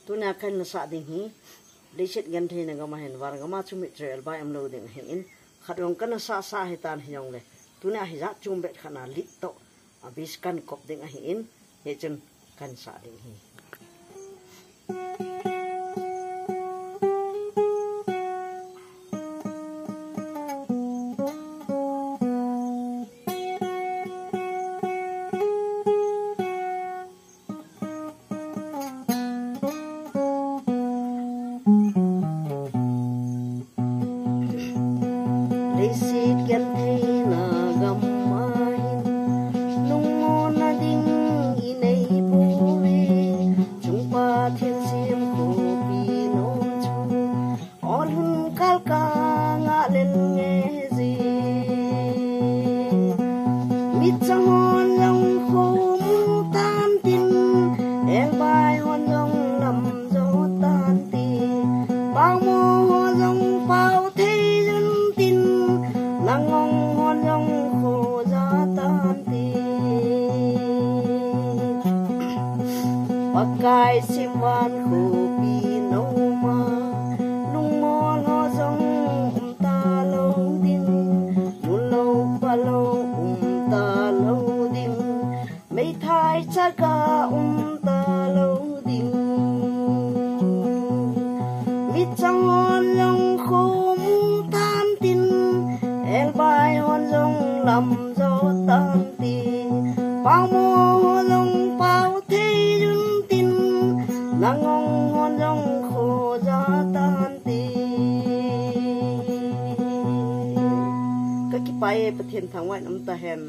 tu na kan na sa ding hi leichet gan the na gama hen war gama chumi trail ba am lo ding hen in khatong kan sa sa hi tan hiong le tu na hi za chum bet khana lit to abis kan kop ding a hi in he chun kan sa ding hi Leichet gan the na gama hin nung mo na ding inay puri chung pa thiên sim ko pinom chu on hun kal ka nga len nge zi mit sang hon long ko mu tan tin el bai hon long lam zo tan ti bao mo hon long pao thế nangong honong ko jatan ti pakai simwan ko pinoma nung mon ho jong ta lo ding nulo palo ta lo ding mei thai chaka ta lo ding mit chang hon long ko tan tin el bai hon long lam zo tan ti bao mo long bao thế yun tin nangong hon long kho ja tan ti ka ki pai pathian thang wai nam ta hen